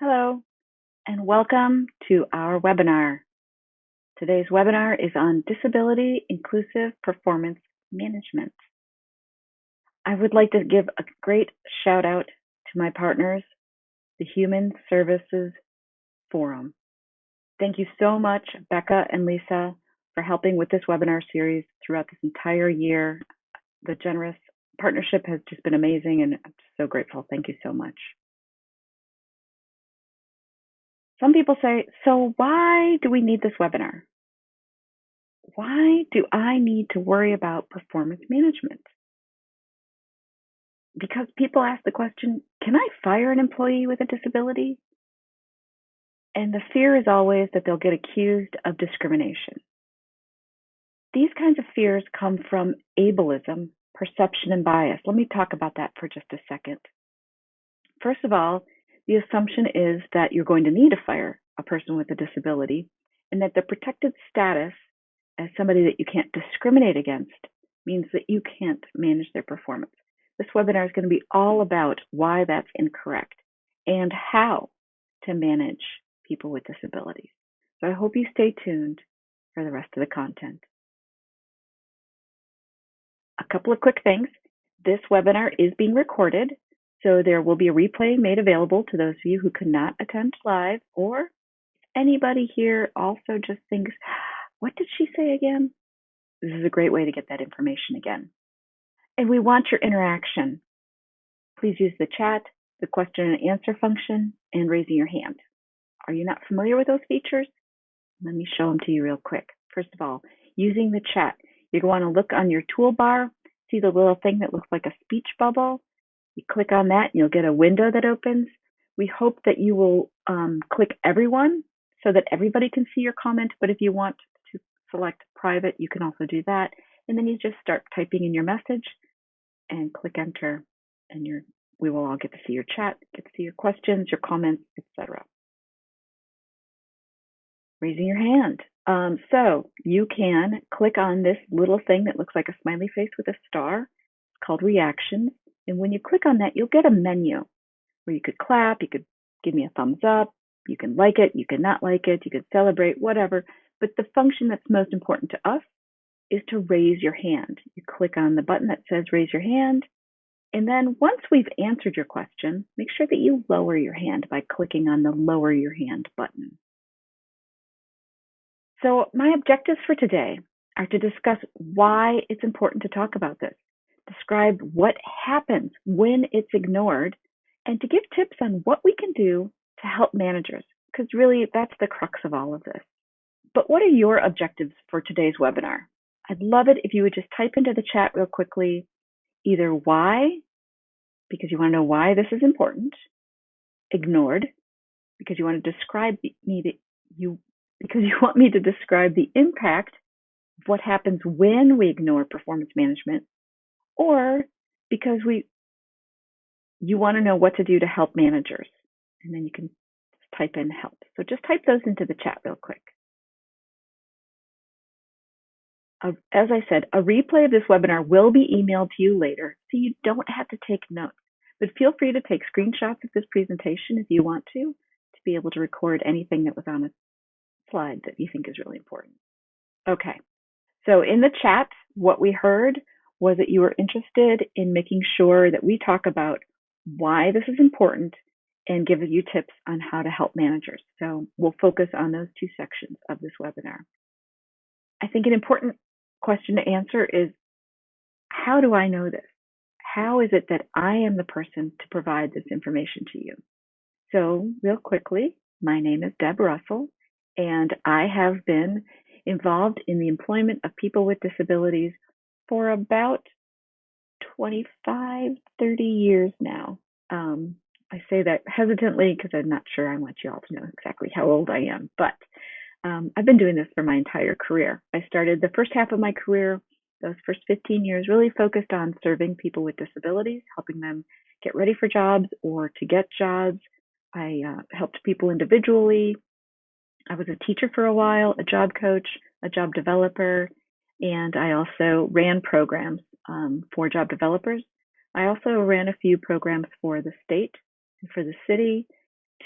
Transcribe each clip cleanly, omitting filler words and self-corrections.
Hello, and welcome to our webinar. Today's webinar is on disability inclusive performance management. I would like to give a great shout out to my partners, the Human Services Forum. Thank you so much, Becca and Lisa, for helping with this webinar series throughout this entire year. The generous partnership has just been amazing, and I'm so grateful. Thank you so much. Some people say, so why do we need this webinar? Why do I need to worry about performance management? Because people ask the question, can I fire an employee with a disability? And the fear is always that they'll get accused of discrimination. These kinds of fears come from ableism, perception, and bias. Let me talk about that for just a second. First of all, the assumption is that you're going to need to fire a person with a disability and that the protected status as somebody that you can't discriminate against means that you can't manage their performance. This webinar is going to be all about why that's incorrect and how to manage people with disabilities. So I hope you stay tuned for the rest of the content. A couple of quick things. This webinar is being recorded, so there will be a replay made available to those of you who could not attend live, or anybody here also just thinks, what did she say again? This is a great way to get that information again. And we want your interaction. Please use the chat, the question and answer function, and raising your hand. Are you not familiar with those features? Let me show them to you real quick. First of all, using the chat, you're going to look on your toolbar, see the little thing that looks like a speech bubble. You click on that, and you'll get a window that opens. We hope that you will click everyone so that everybody can see your comment, but if you want to select private, you can also do that. And then you just start typing in your message and click enter, and we will all get to see your chat, get to see your questions, your comments, etc. Raising your hand. So you can click on this little thing that looks like a smiley face with a star. It's called reactions. And when you click on that, you'll get a menu where you could clap, you could give me a thumbs up, you can like it, you can not like it, you could celebrate, whatever. But the function that's most important to us is to raise your hand. You click on the button that says raise your hand. And then once we've answered your question, make sure that you lower your hand by clicking on the lower your hand button. So my objectives for today are to discuss why it's important to talk about this, describe what happens when it's ignored, and to give tips on what we can do to help managers, because really that's the crux of all of this. But what are your objectives for today's webinar? I'd love it if you would just type into the chat real quickly, either why, because you want to know why this is important, ignored, because you want to describe because you want me to describe the impact of what happens when we ignore performance management, or because you want to know what to do to help managers. And then you can type in help. So just type those into the chat real quick. As I said, a replay of this webinar will be emailed to you later, so you don't have to take notes. But feel free to take screenshots of this presentation if you want to be able to record anything that was on a slide that you think is really important. Okay, so in the chat, what we heard was that you were interested in making sure that we talk about why this is important and give you tips on how to help managers. So we'll focus on those two sections of this webinar. I think an important question to answer is, how do I know this? How is it that I am the person to provide this information to you? So real quickly, my name is Deb Russell, and I have been involved in the employment of people with disabilities for about 25, 30 years now. I say that hesitantly because I'm not sure I want you all to know exactly how old I am, but I've been doing this for my entire career. I started the first half of my career, those first 15 years, really focused on serving people with disabilities, helping them get ready for jobs or to get jobs. I helped people individually. I was a teacher for a while, a job coach, a job developer, and I also ran programs for job developers. I also ran a few programs for the state and for the city,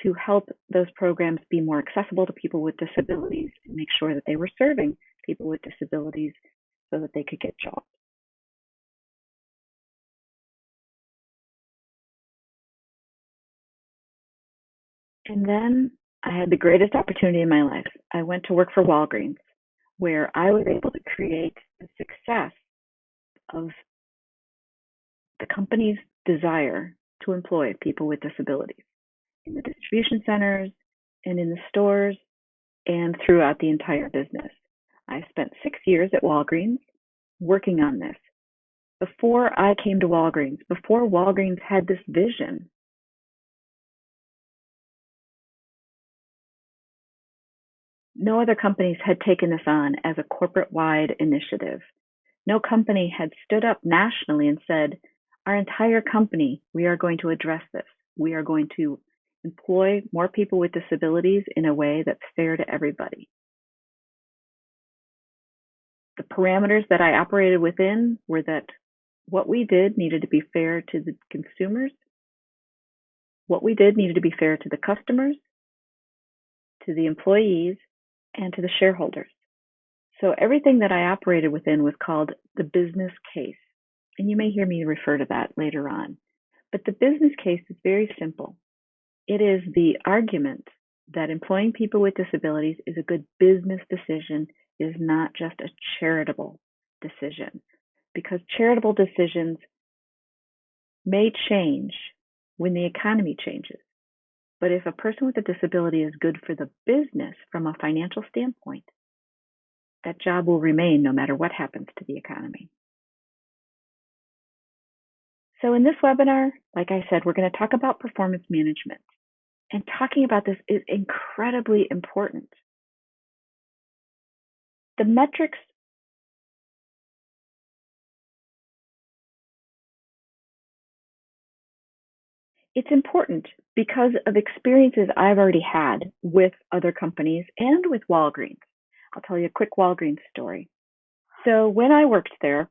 to help those programs be more accessible to people with disabilities and make sure that they were serving people with disabilities so that they could get jobs. And then I had the greatest opportunity in my life. I went to work for Walgreens, where I was able to create the success of the company's desire to employ people with disabilities in the distribution centers and in the stores and throughout the entire business. I spent 6 years at Walgreens working on this. Before I came to Walgreens, before Walgreens had this vision, no other companies had taken this on as a corporate-wide initiative. No company had stood up nationally and said, our entire company, we are going to address this. We are going to employ more people with disabilities in a way that's fair to everybody. The parameters that I operated within were that what we did needed to be fair to the consumers. What we did needed to be fair to the customers, to the employees, and to the shareholders. So everything that I operated within was called the business case. And you may hear me refer to that later on. But the business case is very simple. It is the argument that employing people with disabilities is a good business decision, is not just a charitable decision. Because charitable decisions may change when the economy changes. But if a person with a disability is good for the business from a financial standpoint, that job will remain no matter what happens to the economy. So in this webinar, like I said, we're going to talk about performance management. And talking about this is incredibly important. The metrics it's important because of experiences I've already had with other companies and with Walgreens. I'll tell you a quick Walgreens story. So when I worked there,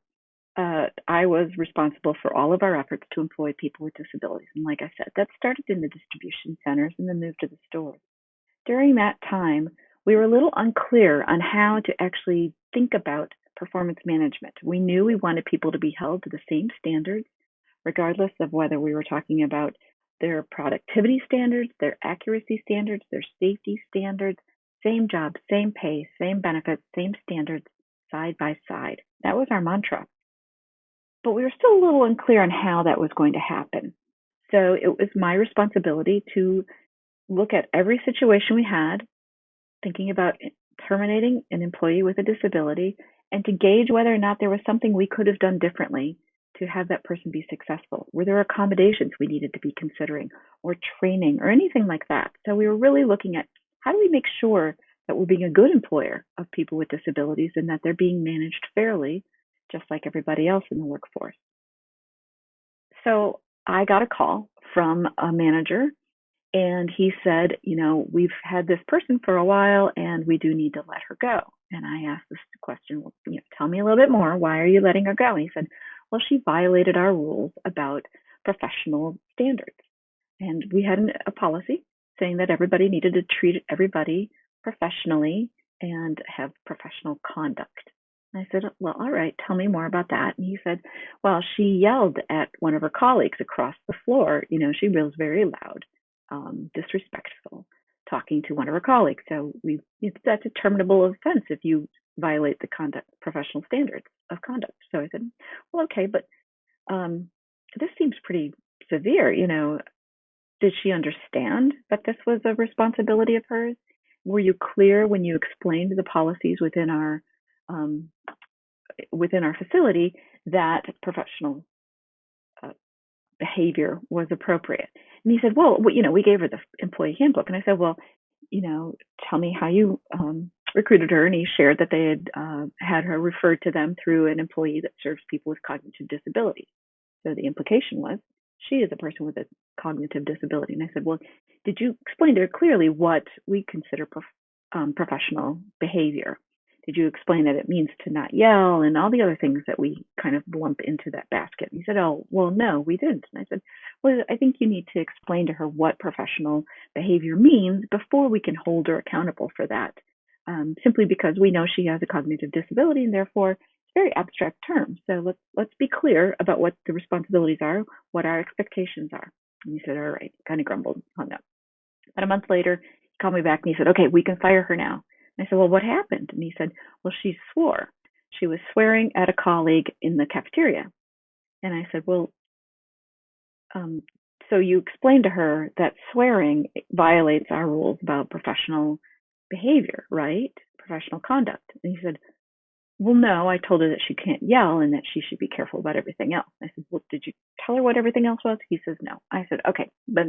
I was responsible for all of our efforts to employ people with disabilities. And like I said, that started in the distribution centers and then moved to the stores. During that time, we were a little unclear on how to actually think about performance management. We knew we wanted people to be held to the same standards, regardless of whether we were talking about their productivity standards, their accuracy standards, their safety standards, same job, same pay, same benefits, same standards, side by side. That was our mantra. But we were still a little unclear on how that was going to happen. So it was my responsibility to look at every situation we had, thinking about terminating an employee with a disability, and to gauge whether or not there was something we could have done differently to have that person be successful. Were there accommodations we needed to be considering, or training, or anything like that? So we were really looking at how do we make sure that we're being a good employer of people with disabilities and that they're being managed fairly, just like everybody else in the workforce. So I got a call from a manager, and he said, we've had this person for a while and we do need to let her go. And I asked this question, well, tell me a little bit more. Why are you letting her go? And he said, well, she violated our rules about professional standards. And we had a policy saying that everybody needed to treat everybody professionally and have professional conduct. And I said, well, all right, tell me more about that. And he said, well, she yelled at one of her colleagues across the floor. She was very loud, disrespectful, talking to one of her colleagues. So that's a terminable offense if you violate the professional standards of conduct. So I said, well, okay, but this seems pretty severe. Did she understand that this was a responsibility of hers? Were you clear when you explained the policies within our facility that professional behavior was appropriate? And he said, well, we gave her the employee handbook. And I said, well, tell me how you recruited her. And he shared that they had her referred to them through an employee that serves people with cognitive disabilities. So the implication was she is a person with a cognitive disability. And I said, well, did you explain to her clearly what we consider professional behavior? did you explain that it means to not yell and all the other things that we kind of lump into that basket? And he said, oh, well, no, we didn't. And I said, well, I think you need to explain to her what professional behavior means before we can hold her accountable for that. Simply because we know she has a cognitive disability and therefore it's a very abstract term. So let's be clear about what the responsibilities are, what our expectations are. And he said, all right, kind of grumbled, hung up. About a month later, he called me back and he said, okay, we can fire her now. And I said, well, what happened? And he said, well, she swore. She was swearing at a colleague in the cafeteria. And I said, well, so you explained to her that swearing violates our rules about professional behavior, right? Professional conduct. And he said, well, no, I told her that she can't yell and that she should be careful about everything else. I said, well, did you tell her what everything else was? He says, no. I said, okay, but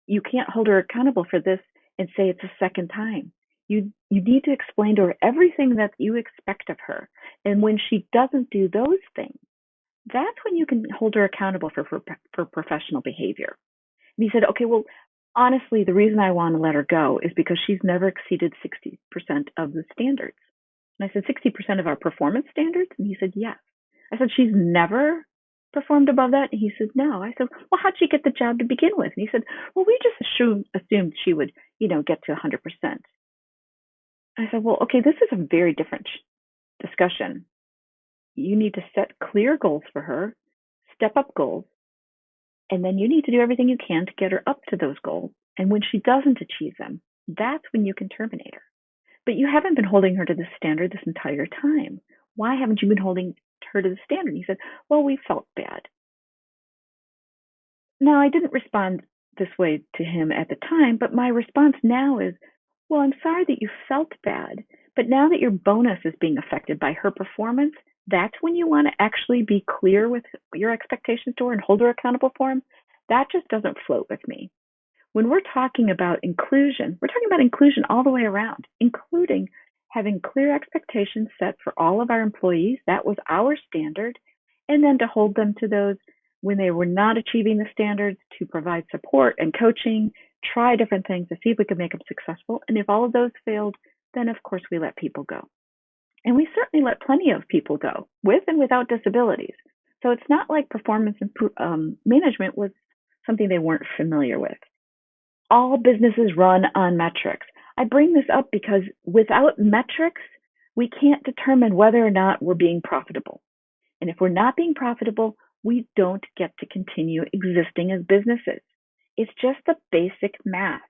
you can't hold her accountable for this and say it's a second time. You need to explain to her everything that you expect of her. And when she doesn't do those things, that's when you can hold her accountable for professional behavior. And he said, okay, well, honestly, the reason I want to let her go is because she's never exceeded 60% of the standards. And I said, 60% of our performance standards? And he said, yes. I said, she's never performed above that? And he said, no. I said, well, how'd she get the job to begin with? And he said, well, we just assumed she would, get to 100%. I said, well, okay, this is a very different discussion. You need to set clear goals for her, step up goals, and then you need to do everything you can to get her up to those goals. And when she doesn't achieve them, that's when you can terminate her. But you haven't been holding her to this standard this entire time. Why haven't you been holding her to the standard? He said, well, we felt bad. Now, I didn't respond this way to him at the time, but my response now is, well, I'm sorry that you felt bad, but now that your bonus is being affected by her performance, that's when you want to actually be clear with your expectations to her and hold her accountable for them. That just doesn't float with me. When we're talking about inclusion, we're talking about inclusion all the way around, including having clear expectations set for all of our employees. That was our standard. And then to hold them to those when they were not achieving the standards, to provide support and coaching, try different things to see if we could make them successful. And if all of those failed, then of course we let people go. And we certainly let plenty of people go, with and without disabilities. So it's not like performance management was something they weren't familiar with. All businesses run on metrics. I bring this up because without metrics, we can't determine whether or not we're being profitable. And if we're not being profitable, we don't get to continue existing as businesses. It's just the basic math.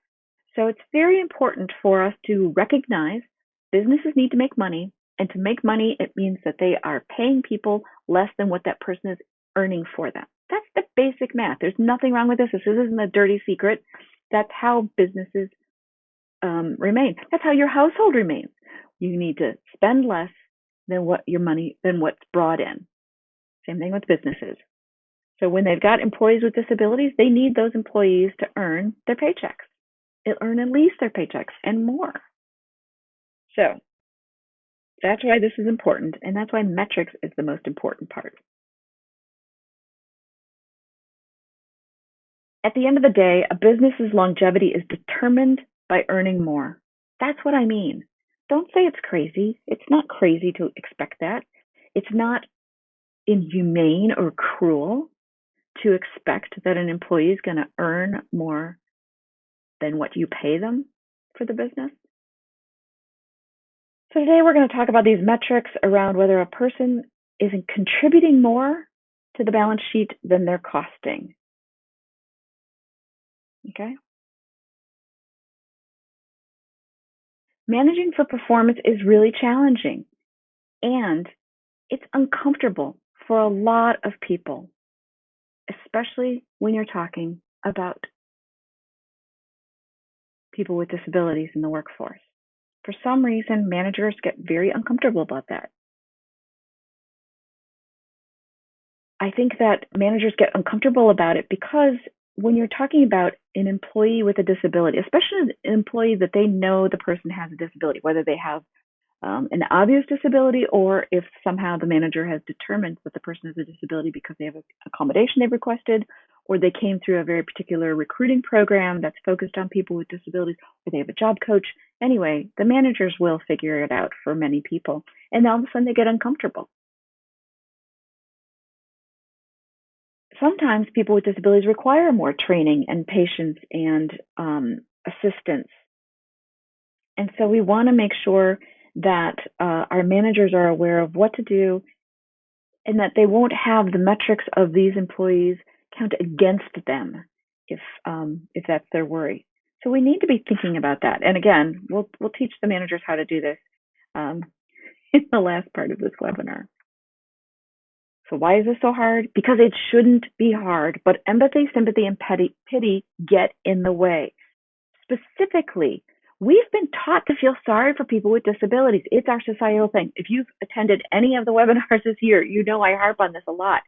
So it's very important for us to recognize businesses need to make money. And to make money, it means that they are paying people less than what that person is earning for them. That's the basic math. There's nothing wrong with this. This isn't a dirty secret. That's how businesses remain. That's how your household remains. You need to spend less than what's brought in. Same thing with businesses. So when they've got employees with disabilities, they need those employees to earn their paychecks. They'll earn at least their paychecks and more. So that's why this is important, and that's why metrics is the most important part. At the end of the day, a business's longevity is determined by earning more. That's what I mean. Don't say it's crazy. It's not crazy to expect that. It's not inhumane or cruel to expect that an employee is going to earn more than what you pay them for the business. So today we're going to talk about these metrics around whether a person is contributing more to the balance sheet than they're costing. Okay? Managing for performance is really challenging, and it's uncomfortable for a lot of people, especially when you're talking about people with disabilities in the workforce. For some reason, managers get very uncomfortable about that. I think that managers get uncomfortable about it because when you're talking about an employee with a disability, especially an employee that they know the person has a disability, whether they have an obvious disability or if somehow the manager has determined that the person has a disability because they have an accommodation they've requested or they came through a very particular recruiting program that's focused on people with disabilities, or they have a job coach. Anyway, the managers will figure it out for many people, and all of a sudden they get uncomfortable. Sometimes people with disabilities require more training and patience and assistance. And so we want to make sure that our managers are aware of what to do and that they won't have the metrics of these employees count against them if that's their worry. So we need to be thinking about that. And again, we'll teach the managers how to do this in the last part of this webinar. So why is this so hard? Because it shouldn't be hard, but empathy, sympathy, and pity get in the way. Specifically, we've been taught to feel sorry for people with disabilities. It's our societal thing. If you've attended any of the webinars this year, you know I harp on this a lot.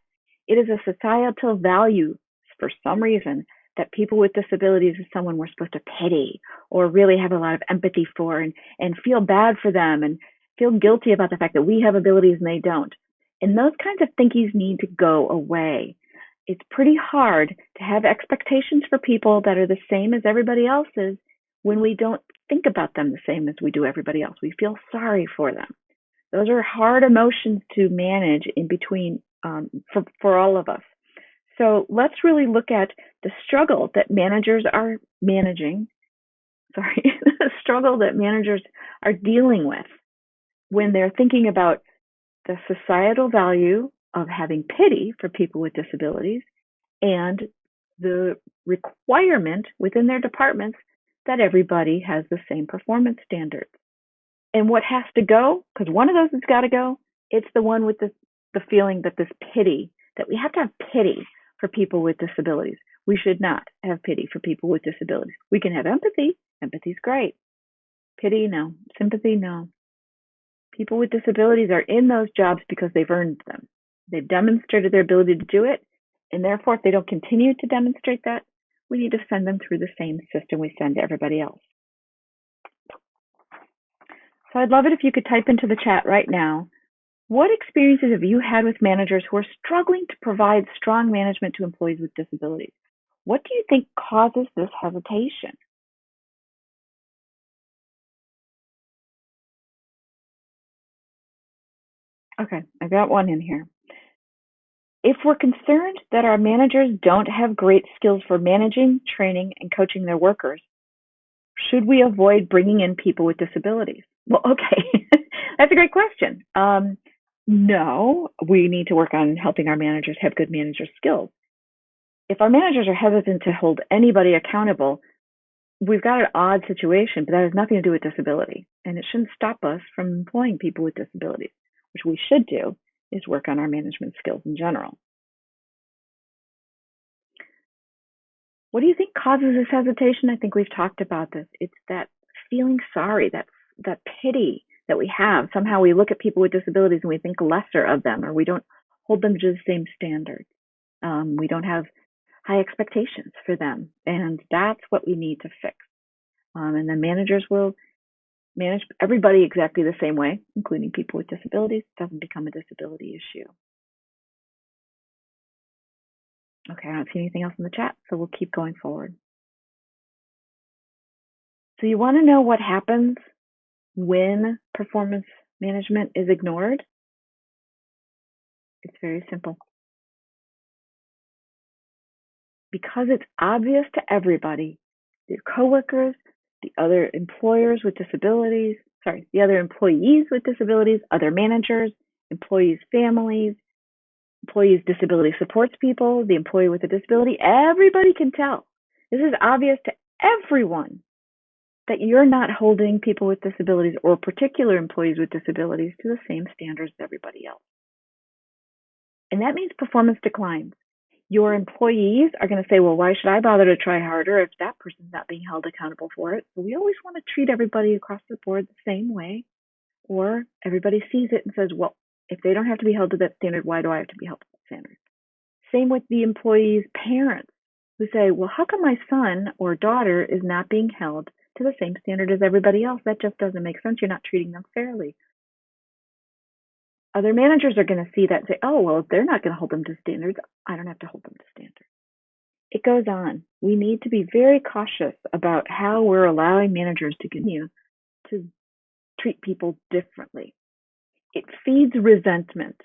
It is a societal value, for some reason, that people with disabilities is someone we're supposed to pity or really have a lot of empathy for and feel bad for them and feel guilty about the fact that we have abilities and they don't. And those kinds of thinkies need to go away. It's pretty hard to have expectations for people that are the same as everybody else's when we don't think about them the same as we do everybody else. We feel sorry for them. Those are hard emotions to manage in between for all of us. So let's really look at the struggle that managers are managing. The struggle that managers are dealing with when they're thinking about the societal value of having pity for people with disabilities and the requirement within their departments that everybody has the same performance standards. And what has to go, because one of those has got to go, it's the one with the feeling that this pity, that we have to have pity for people with disabilities. We should not have pity for people with disabilities. We can have empathy. Empathy's great. Pity, no. Sympathy, no. People with disabilities are in those jobs because they've earned them. They've demonstrated their ability to do it, and therefore, if they don't continue to demonstrate that, we need to send them through the same system we send to everybody else. So I'd love it if you could type into the chat right now, what experiences have you had with managers who are struggling to provide strong management to employees with disabilities? What do you think causes this hesitation? Okay, I got one in here. If we're concerned that our managers don't have great skills for managing, training, and coaching their workers, should we avoid bringing in people with disabilities? Well, okay, that's a great question. No, we need to work on helping our managers have good manager skills. If our managers are hesitant to hold anybody accountable, we've got an odd situation, but that has nothing to do with disability. And it shouldn't stop us from employing people with disabilities. Which we should do is work on our management skills in general. What do you think causes this hesitation? I think we've talked about this. It's that feeling sorry, that pity that we have. Somehow we look at people with disabilities and we think lesser of them, or we don't hold them to the same standards. We don't have high expectations for them, and that's what we need to fix. And the managers will manage everybody exactly the same way, including people with disabilities. It doesn't become a disability issue. Okay, I don't see anything else in the chat, so we'll keep going forward. So you want to know what happens when performance management is ignored? It's very simple. Because it's obvious to everybody, your coworkers, the other employers with disabilities, the other employees with disabilities, other managers, employees' families, employees' disability supports people, the employee with a disability, everybody can tell. This is obvious to everyone that you're not holding people with disabilities or particular employees with disabilities to the same standards as everybody else. And that means performance declines. Your employees are going to say, well, why should I bother to try harder if that person's not being held accountable for it? So we always want to treat everybody across the board the same way, or everybody sees it and says, well, if they don't have to be held to that standard, why do I have to be held to that standard? Same with the employees' parents who say, well, how come my son or daughter is not being held to the same standard as everybody else? That just doesn't make sense. You're not treating them fairly. Other managers are going to see that and say, oh, well, if they're not going to hold them to standards, I don't have to hold them to standards. It goes on. We need to be very cautious about how we're allowing managers to continue to treat people differently. It feeds resentment.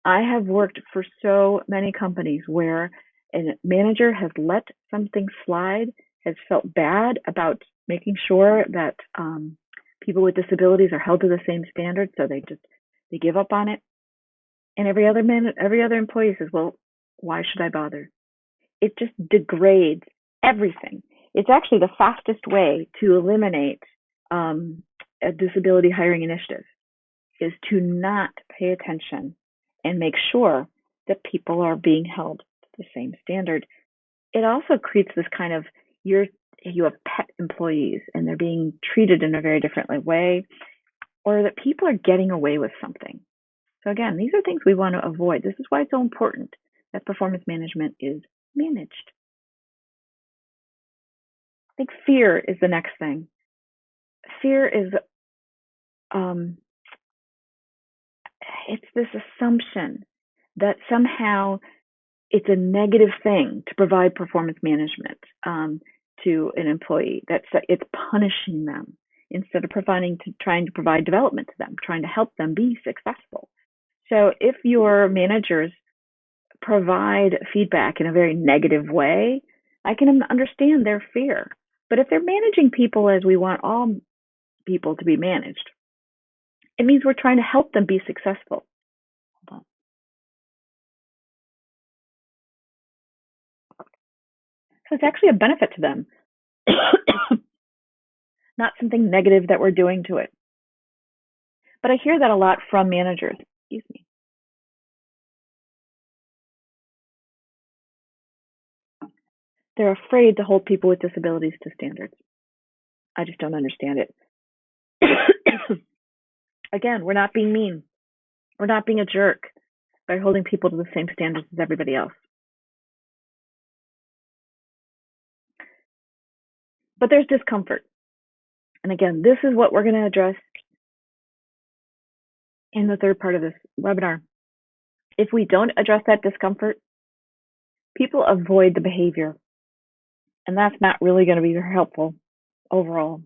I have worked for so many companies where a manager has let something slide, has felt bad about making sure that people with disabilities are held to the same standard, so they give up on it. And every other employee says, "Well, why should I bother?" It just degrades everything. It's actually the fastest way to eliminate a disability hiring initiative is to not pay attention and make sure that people are being held to the same standard. It also creates this kind of you have pet employees and they're being treated in a very different way, or that people are getting away with something. So again, these are things we want to avoid. This is why it's so important that performance management is managed. I think fear is the next thing. Fear is it's this assumption that somehow it's a negative thing to provide performance management to an employee. It's punishing them instead of trying to provide development to them, trying to help them be successful. So if your managers provide feedback in a very negative way, I can understand their fear. But if they're managing people as we want all people to be managed, it means we're trying to help them be successful. Hold on. So it's actually a benefit to them, not something negative that we're doing to it. But I hear that a lot from managers. Excuse me. They're afraid to hold people with disabilities to standards. I just don't understand it. Again, we're not being mean. We're not being a jerk by holding people to the same standards as everybody else. But there's discomfort. And again, this is what we're going to address in the third part of this webinar. If we don't address that discomfort, people avoid the behavior. And that's not really going to be very helpful overall.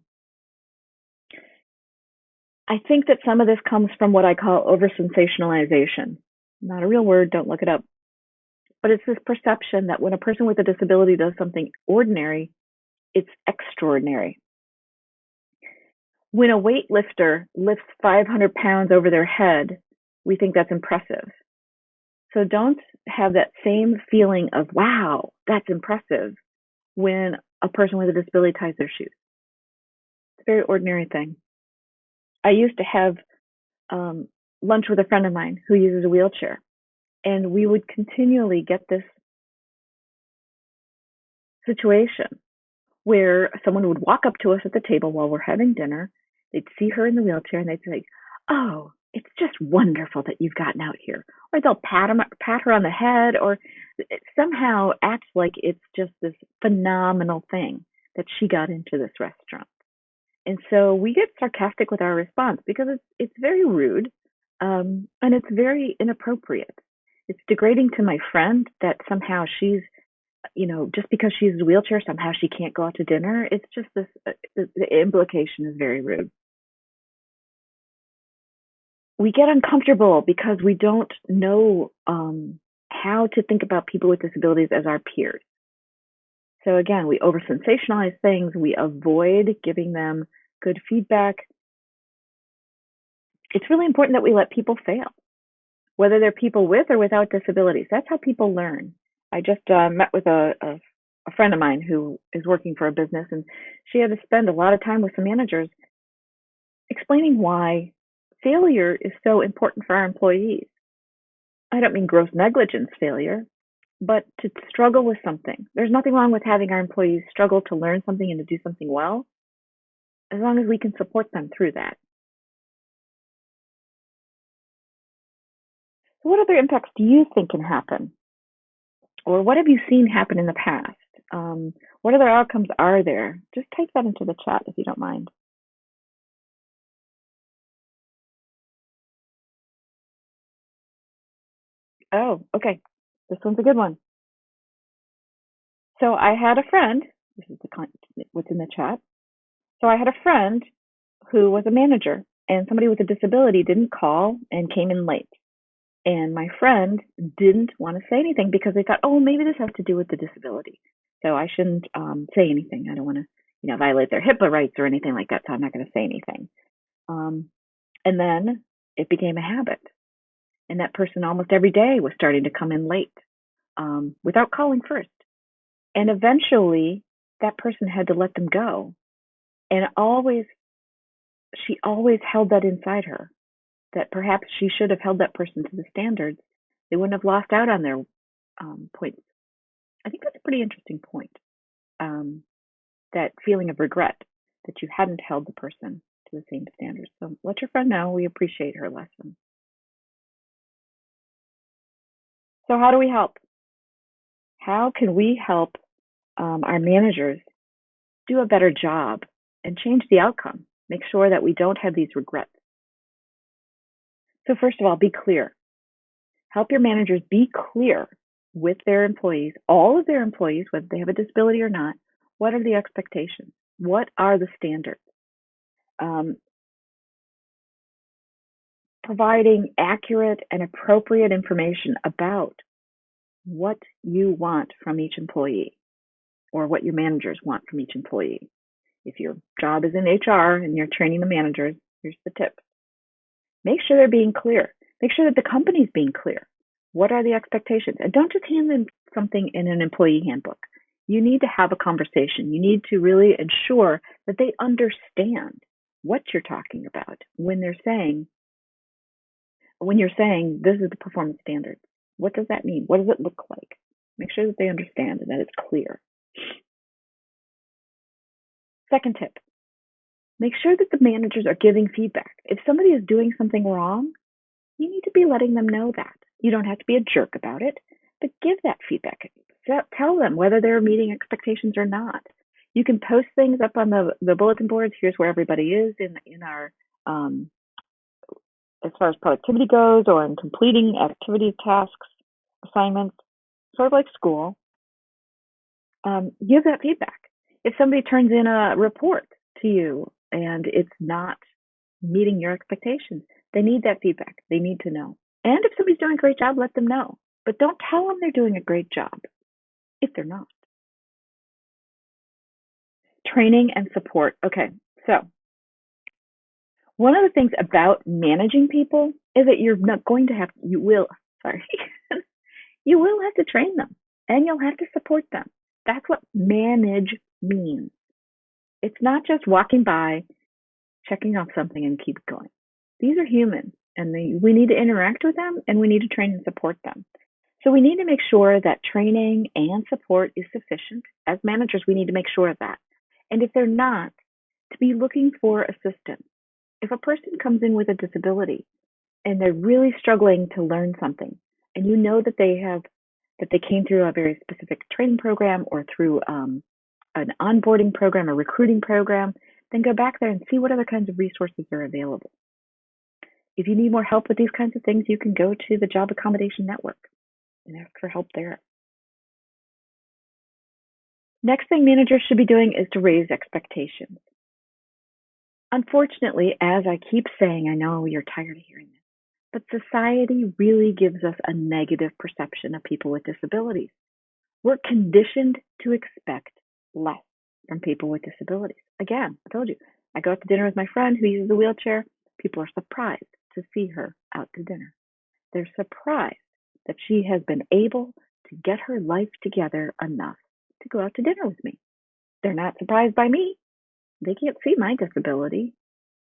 I think that some of this comes from what I call over-sensationalization. Not a real word, don't look it up. But it's this perception that when a person with a disability does something ordinary, it's extraordinary. When a weightlifter lifts 500 pounds over their head, we think that's impressive. So don't have that same feeling of, wow, that's impressive, when a person with a disability ties their shoes. It's a very ordinary thing. I used to have lunch with a friend of mine who uses a wheelchair, and we would continually get this situation where someone would walk up to us at the table while we're having dinner. They'd see her in the wheelchair and they'd say, "Oh, it's just wonderful that you've gotten out here." Or they'll pat her on the head, or somehow act like it's just this phenomenal thing that she got into this restaurant. And so we get sarcastic with our response because it's very rude, and it's very inappropriate. It's degrading to my friend that somehow she's, just because she's in a wheelchair, somehow she can't go out to dinner. It's just this, the implication is very rude. We get uncomfortable because we don't know how to think about people with disabilities as our peers. So again, we over sensationalize things. We avoid giving them good feedback. It's really important that we let people fail, whether they're people with or without disabilities. That's how people learn. I just met with a friend of mine who is working for a business, and she had to spend a lot of time with some managers explaining why failure is so important for our employees. I don't mean gross negligence failure, but to struggle with something. There's nothing wrong with having our employees struggle to learn something and to do something well, as long as we can support them through that. So what other impacts do you think can happen? Or what have you seen happen in the past? What other outcomes are there? Just type that into the chat if you don't mind. Oh, okay. This one's a good one. So I had a friend, this is what's in the chat. So I had a friend who was a manager, and somebody with a disability didn't call and came in late. And my friend didn't want to say anything because they thought, oh, maybe this has to do with the disability. So I shouldn't say anything. I don't want to, violate their HIPAA rights or anything like that. So I'm not going to say anything. And then it became a habit. And that person almost every day was starting to come in late without calling first. And eventually that person had to let them go. And she always held that inside her, that perhaps she should have held that person to the standards. They wouldn't have lost out on their points. I think that's a pretty interesting point. That feeling of regret that you hadn't held the person to the same standards. So let your friend know we appreciate her lesson. So how do we help? How can we help our managers do a better job and change the outcome? Make sure that we don't have these regrets. So first of all, be clear. Help your managers be clear with their employees, all of their employees, whether they have a disability or not. What are the expectations? What are the standards? Providing accurate and appropriate information about what you want from each employee or what your managers want from each employee. If your job is in HR and you're training the managers, here's the tip. Make sure they're being clear. Make sure that the company's being clear. What are the expectations? And don't just hand them something in an employee handbook. You need to have a conversation. You need to really ensure that they understand what you're talking about when you're saying this is the performance standards. What does that mean? What does it look like? Make sure that they understand and that it's clear. Second tip, make sure that the managers are giving feedback. If somebody is doing something wrong, you need to be letting them know that. You don't have to be a jerk about it, but give that feedback. Tell them whether they're meeting expectations or not. You can post things up on the bulletin boards. Here's where everybody is in our as far as productivity goes, or in completing activity tasks, assignments, sort of like school. Give that feedback. If somebody turns in a report to you and it's not meeting your expectations, they need that feedback. They need to know. And if somebody's doing a great job, let them know. But don't tell them they're doing a great job if they're not. Training and support. Okay, so one of the things about managing people is that you will have to train them and you'll have to support them. That's what manage means. It's not just walking by, checking off something and keep going. These are humans and we need to interact with them and we need to train and support them. So we need to make sure that training and support is sufficient. As managers, we need to make sure of that. And if they're not, to be looking for assistance. If a person comes in with a disability and they're really struggling to learn something, and you know that they came through a very specific training program or through an onboarding program, a recruiting program, then go back there and see what other kinds of resources are available. If you need more help with these kinds of things, you can go to the Job Accommodation Network and ask for help there. Next thing managers should be doing is to raise expectations. Unfortunately, as I keep saying, I know you're tired of hearing this, but society really gives us a negative perception of people with disabilities. We're conditioned to expect less from people with disabilities. Again, I told you, I go out to dinner with my friend who uses a wheelchair. People are surprised to see her out to dinner. They're surprised that she has been able to get her life together enough to go out to dinner with me. They're not surprised by me. They can't see my disability,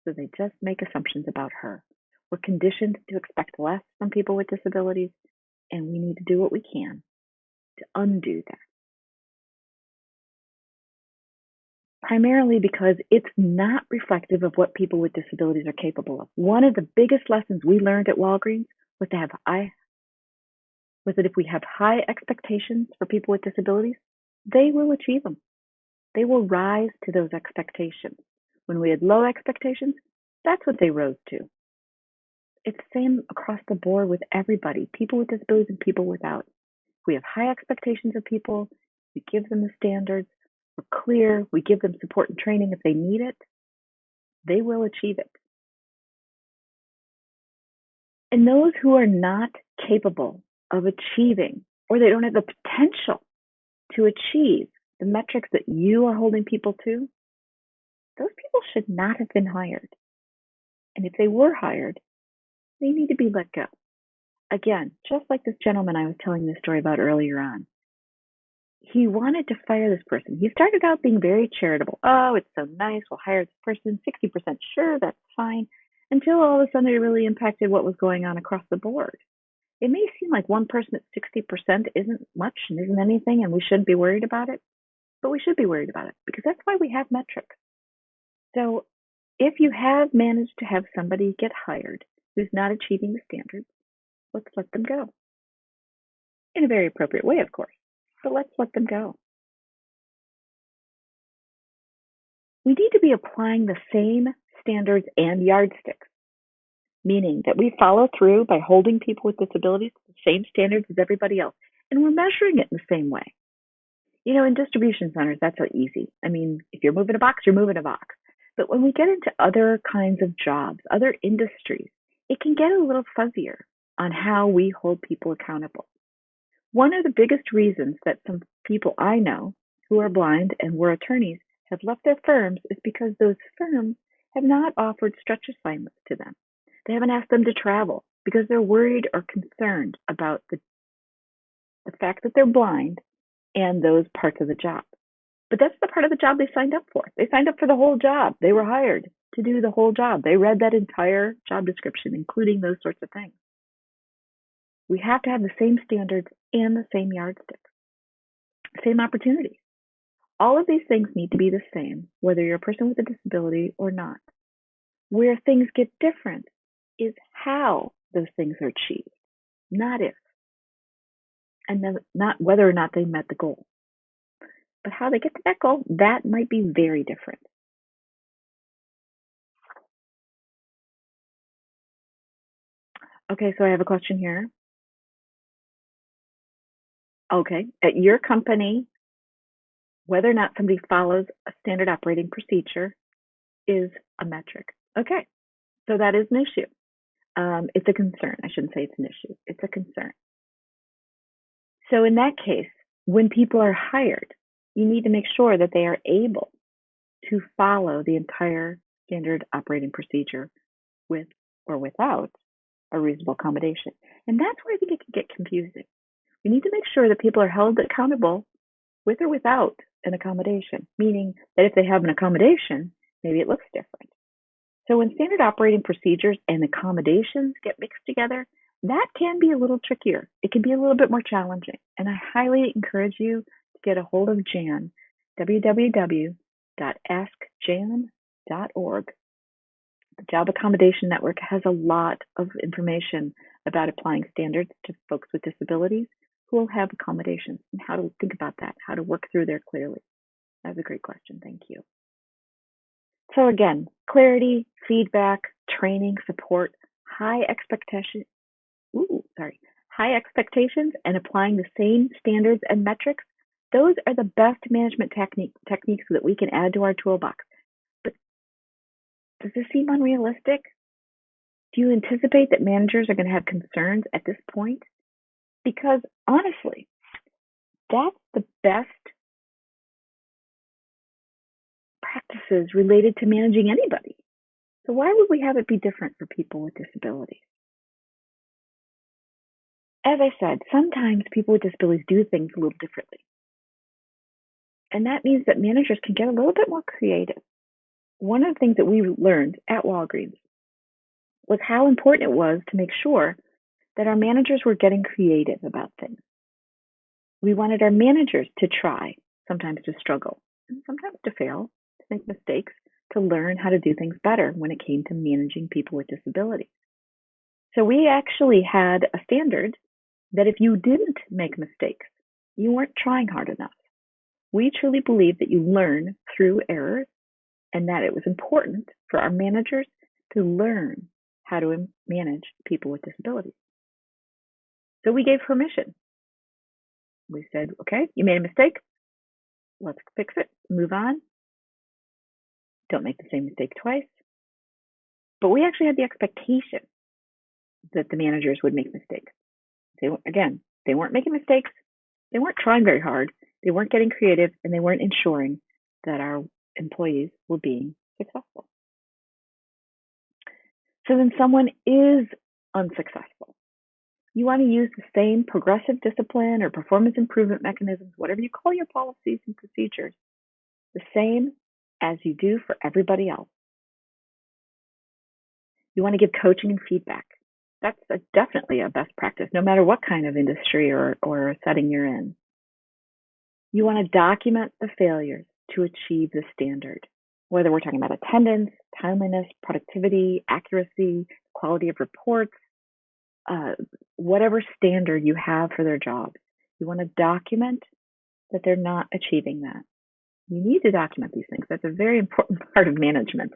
so they just make assumptions about her. We're conditioned to expect less from people with disabilities, and we need to do what we can to undo that. Primarily because it's not reflective of what people with disabilities are capable of. One of the biggest lessons we learned at Walgreens was that if we have high expectations for people with disabilities, they will achieve them. They will rise to those expectations. When we had low expectations, that's what they rose to. It's the same across the board with everybody, people with disabilities and people without. If we have high expectations of people, we give them the standards, we're clear, we give them support and training if they need it, they will achieve it. And those who are not capable of achieving, or they don't have the potential to achieve the metrics that you are holding people to, those people should not have been hired. And if they were hired, they need to be let go. Again, just like this gentleman I was telling this story about earlier on. He wanted to fire this person. He started out being very charitable. Oh, it's so nice. We'll hire this person. 60% sure, that's fine. Until all of a sudden it really impacted what was going on across the board. It may seem like one person at 60% isn't much and isn't anything, and we shouldn't be worried about it. But we should be worried about it because that's why we have metrics. So if you have managed to have somebody get hired who's not achieving the standards, let's let them go. In a very appropriate way, of course, but let's let them go. We need to be applying the same standards and yardsticks, meaning that we follow through by holding people with disabilities to the same standards as everybody else, and we're measuring it in the same way. You know, in distribution centers, that's so easy. I mean, if you're moving a box, you're moving a box. But when we get into other kinds of jobs, other industries, it can get a little fuzzier on how we hold people accountable. One of the biggest reasons that some people I know who are blind and were attorneys have left their firms is because those firms have not offered stretch assignments to them. They haven't asked them to travel because they're worried or concerned about the fact that they're blind and those parts of the job. But that's the part of the job they signed up for. They signed up for the whole job. They were hired to do the whole job. They read that entire job description, including those sorts of things. We have to have the same standards and the same yardsticks, same opportunities. All of these things need to be the same, whether you're a person with a disability or not. Where things get different is how those things are achieved, not if, and then not whether or not they met the goal. But how they get to that goal, that might be very different. Okay, so I have a question here. Okay, at your company, whether or not somebody follows a standard operating procedure is a metric. Okay, so that is an issue. It's a concern. I shouldn't say it's an issue. It's a concern. So in that case, when people are hired, you need to make sure that they are able to follow the entire standard operating procedure with or without a reasonable accommodation. And that's where I think it can get confusing. We need to make sure that people are held accountable with or without an accommodation, meaning that if they have an accommodation, maybe it looks different. So when standard operating procedures and accommodations get mixed together, that can be a little trickier. It can be a little bit more challenging. And I highly encourage you to get a hold of Jan, www.askjan.org. The Job Accommodation Network has a lot of information about applying standards to folks with disabilities who will have accommodations and how to think about that, how to work through there clearly. That's a great question. Thank you. So again, clarity, feedback, training, support, high expectations, and applying the same standards and metrics. Those are the best management techniques that we can add to our toolbox. But does this seem unrealistic? Do you anticipate that managers are going to have concerns at this point? Because honestly, that's the best practices related to managing anybody. So why would we have it be different for people with disabilities? As I said, sometimes people with disabilities do things a little differently. And that means that managers can get a little bit more creative. One of the things that we learned at Walgreens was how important it was to make sure that our managers were getting creative about things. We wanted our managers to try, sometimes to struggle, and sometimes to fail, to make mistakes, to learn how to do things better when it came to managing people with disabilities. So we actually had a standard that if you didn't make mistakes, you weren't trying hard enough. We truly believe that you learn through errors and that it was important for our managers to learn how to manage people with disabilities. So we gave permission. We said, okay, you made a mistake. let's fix it, move on, don't make the same mistake twice. But we actually had the expectation that the managers would make mistakes. They weren't making mistakes. They weren't trying very hard. They weren't getting creative, and they weren't ensuring that our employees were being successful. So then someone is unsuccessful. You want to use the same progressive discipline or performance improvement mechanisms, whatever you call your policies and procedures, the same as you do for everybody else. You want to give coaching and feedback. That's definitely a best practice, no matter what kind of industry or setting you're in. You want to document the failures to achieve the standard, whether we're talking about attendance, timeliness, productivity, accuracy, quality of reports, whatever standard you have for their jobs. You want to document that they're not achieving that. You need to document these things. That's a very important part of management,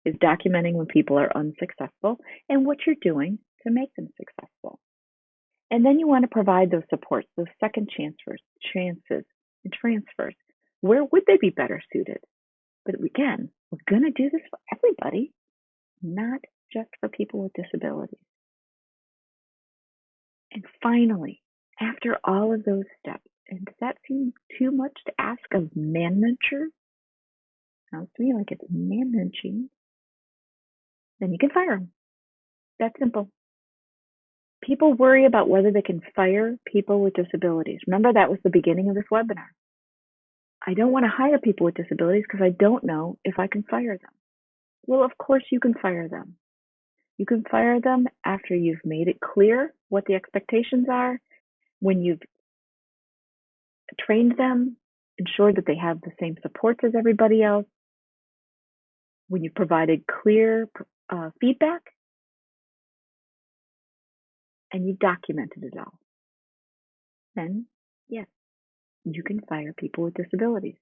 is documenting when people are unsuccessful and what you're doing to make them successful. And then you want to provide those supports, those second chances and transfers. Where would they be better suited? But again, we're going to do this for everybody, not just for people with disabilities. And finally, after all of those steps, and does that seem too much to ask of manager? Sounds to me like it's managing. Then you can fire them. That's simple. People worry about whether they can fire people with disabilities. Remember, that was the beginning of this webinar. I don't want to hire people with disabilities because I don't know if I can fire them. Well, of course you can fire them. You can fire them after you've made it clear what the expectations are, when you've trained them, ensured that they have the same supports as everybody else, when you've provided clear feedback, and you've documented it all. Then, yes, you can fire people with disabilities.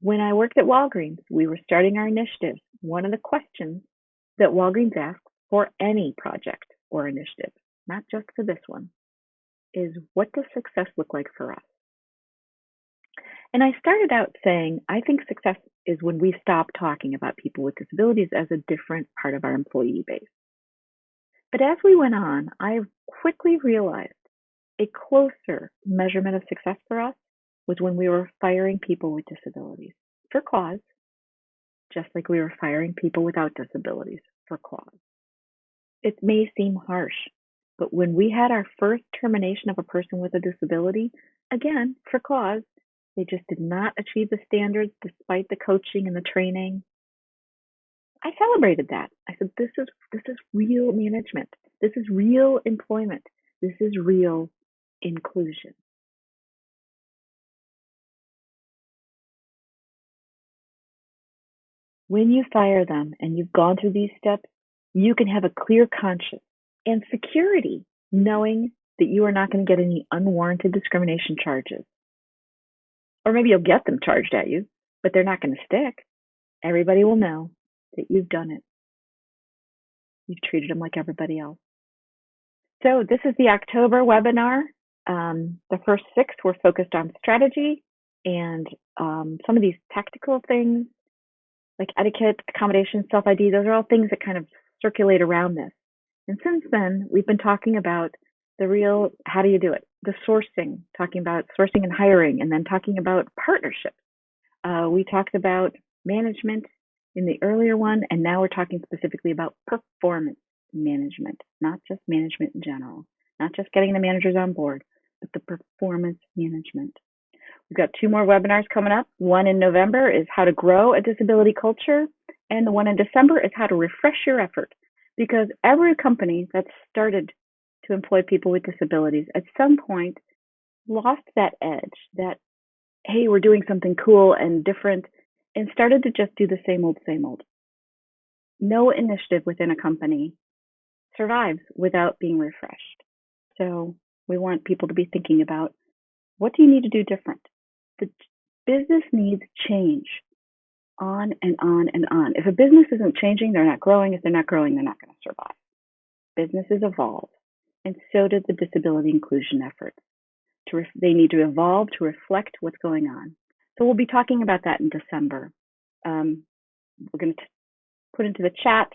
When I worked at Walgreens, we were starting our initiatives. One of the questions that Walgreens asks for any project or initiative, not just for this one, is what does success look like for us? And I started out saying, I think success is when we stop talking about people with disabilities as a different part of our employee base. But as we went on, I quickly realized a closer measurement of success for us was when we were firing people with disabilities for cause, just like we were firing people without disabilities for cause. It may seem harsh, but when we had our first termination of a person with a disability, again, for cause, they just did not achieve the standards despite the coaching and the training, I celebrated that. I said, this is real management. This is real employment. This is real inclusion. When you fire them and you've gone through these steps, you can have a clear conscience and security, knowing that you are not going to get any unwarranted discrimination charges. Or maybe you'll get them charged at you, but they're not going to stick. Everybody will know that you've done it. You've treated them like everybody else. So this is the October webinar. The first 6 were focused on strategy and some of these tactical things like etiquette, accommodation, self-ID. Those are all things that kind of circulate around this. And since then, we've been talking about the real, how do you do it? The sourcing, talking about sourcing and hiring, and then talking about partnerships. We talked about management in the earlier one, and now we're talking specifically about performance management, not just management in general, not just getting the managers on board, but the performance management. We've got 2 more webinars coming up. One in November is how to grow a disability culture, and the one in December is how to refresh your effort, because every company that's started to employ people with disabilities at some point lost that edge, that, hey, we're doing something cool and different, and started to just do the same old, same old. No initiative within a company survives without being refreshed. So we want people to be thinking about, what do you need to do different? The business needs change, on and on and on. If a business isn't changing, they're not growing. If they're not growing, they're not going to survive. Businesses evolve, and so did the disability inclusion efforts. They need to evolve to reflect what's going on. So we'll be talking about that in December. We're going to put into the chat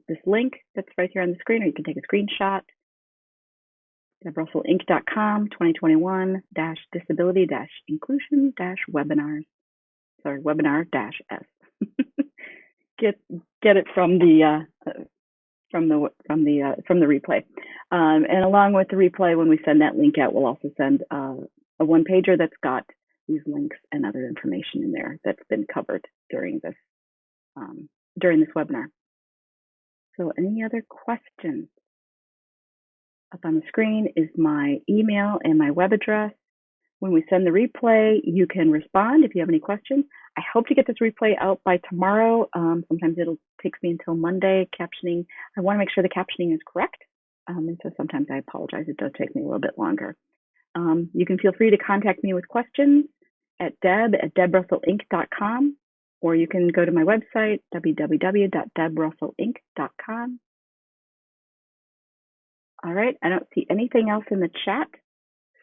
this link that's right here on the screen, or you can take a screenshot. DebRussellInc.com 2021-disability-inclusion-webinars. Sorry, webinar-s. Get it from the replay. And along with the replay, when we send that link out, we'll also send a one-pager that's got these links and other information in there that's been covered during this webinar. So any other questions? Up on the screen is my email and my web address. When we send the replay, you can respond if you have any questions. I hope to get this replay out by tomorrow. Sometimes it'll take me until Monday. Captioning, I want to make sure the captioning is correct. And so sometimes I apologize. It does take me a little bit longer. You can feel free to contact me with questions at deb@debrussellinc.com, or you can go to my website, www.debrussellinc.com. All right, I don't see anything else in the chat,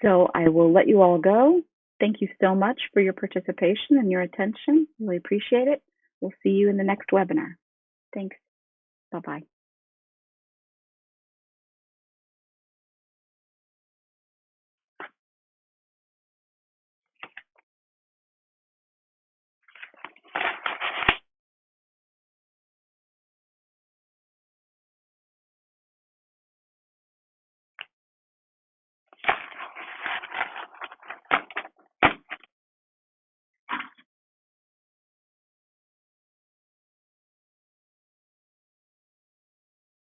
so I will let you all go. Thank you so much for your participation and your attention. Really appreciate it. We'll see you in the next webinar. Thanks. Bye-bye.